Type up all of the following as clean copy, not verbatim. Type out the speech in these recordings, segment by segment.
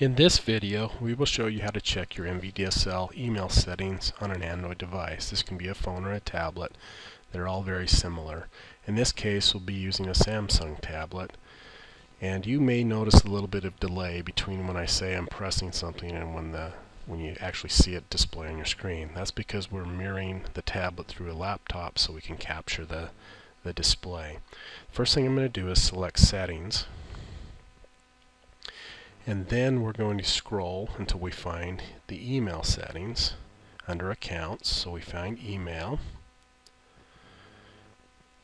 In this video, we will show you how to check your MVDSL email settings on an Android device. This can be a phone or a tablet. They're all very similar. In this case, we'll be using a Samsung tablet. And you may notice a little bit of delay between when I say I'm pressing something and when you actually see it display on your screen. That's because we're mirroring the tablet through a laptop so we can capture the display. First thing I'm going to do is select Settings. And then we're going to scroll until we find the email settings under Accounts. So we find Email.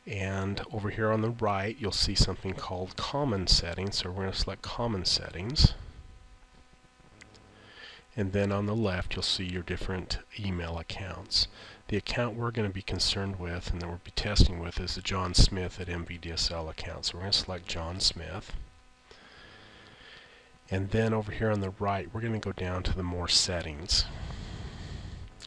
And over here on the right, you'll see something called Common Settings. So we're going to select Common Settings. And then on the left, you'll see your different email accounts. The account we're going to be concerned with and that we'll be testing with is the John Smith at MVDSL account. So we're going to select John Smith. And then over here on the right, we're going to go down to the More Settings.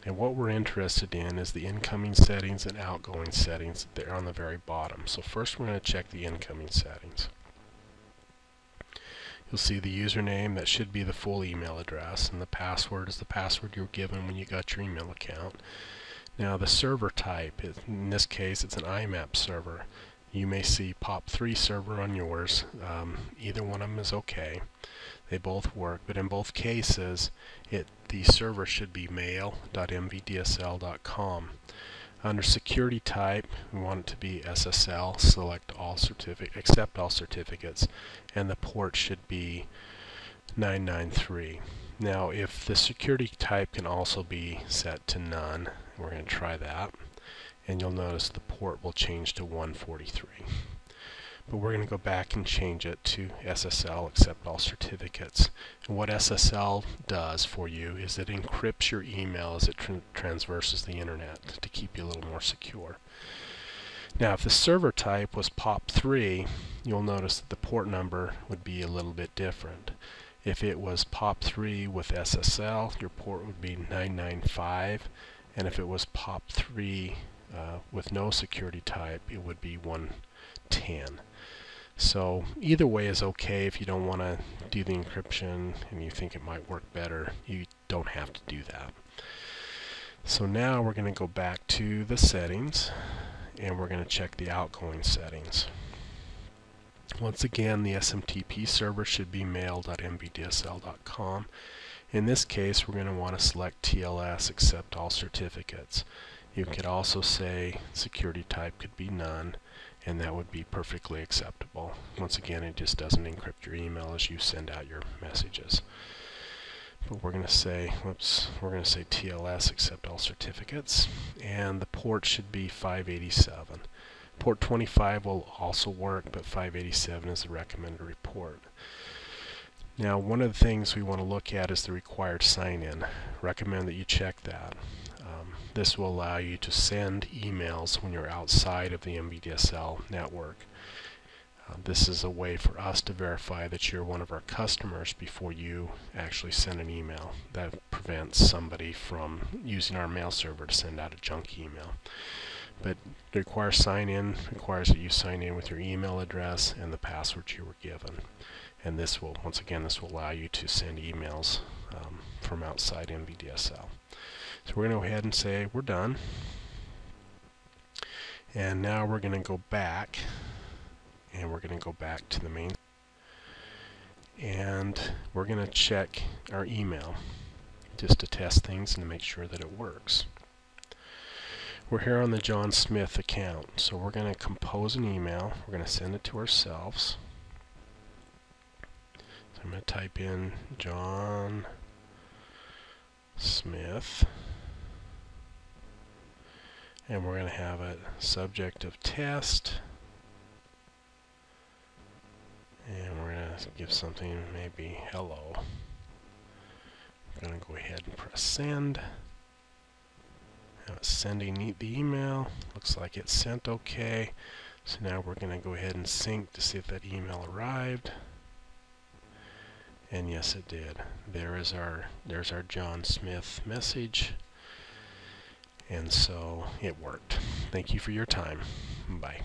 And what we're interested in is the incoming settings and outgoing settings. They're on the very bottom. So first we're going to check the incoming settings. You'll see the username. That should be the full email address, and the password is the password you were given when you got your email account. Now the server type, in this case it's an IMAP server. You may see POP3 server on yours. Either one of them is okay. They both work, but in both cases the server should be mail.mvdsl.com. Under security type, we want it to be SSL, accept all certificates, and the port should be 993. Now if the security type can also be set to none, we're going to try that, and you'll notice the port will change to 143. But we're going to go back and change it to SSL, accept all certificates. And what SSL does for you is it encrypts your email as it transverses the internet to keep you a little more secure. Now if the server type was POP3, you'll notice that the port number would be a little bit different. If it was POP3 with SSL, your port would be 995, and if it was POP3 with no security type, it would be 110. So either way is okay. If you don't want to do the encryption and you think it might work better, you don't have to do that. So now we're going to go back to the settings and we're going to check the outgoing settings. Once again, the SMTP server should be mail.mvdsl.com. In this case, we're going to want to select TLS, accept all certificates. You could also say security type could be none, and that would be perfectly acceptable. Once again, it just doesn't encrypt your email as you send out your messages. But we're going to say, TLS, accept all certificates, and the port should be 587. Port 25 will also work, but 587 is the recommended port. Now, one of the things we want to look at is the required sign-in. Recommend that you check that. This will allow you to send emails when you're outside of the MVDSL network. This is a way for us to verify that you're one of our customers before you actually send an email. That prevents somebody from using our mail server to send out a junk email. But the required sign-in requires that you sign in with your email address and the password you were given. And this will, once again, this will allow you to send emails from outside MVDSL. So we're going to go ahead and say we're done. And now we're going to go back, and we're going to go back to the main. And we're going to check our email just to test things and to make sure that it works. We're here on the John Smith account, so we're going to compose an email. We're going to send it to ourselves. So I'm going to type in John Smith, and we're going to have a subject of test, and we're going to give something maybe hello. I'm going to go ahead and press send. Now it's sending the email. Looks like it's sent okay. So now we're going to go ahead and sync to see if that email arrived. And yes, it did. There's our John Smith message. And so it worked. Thank you for your time. Bye.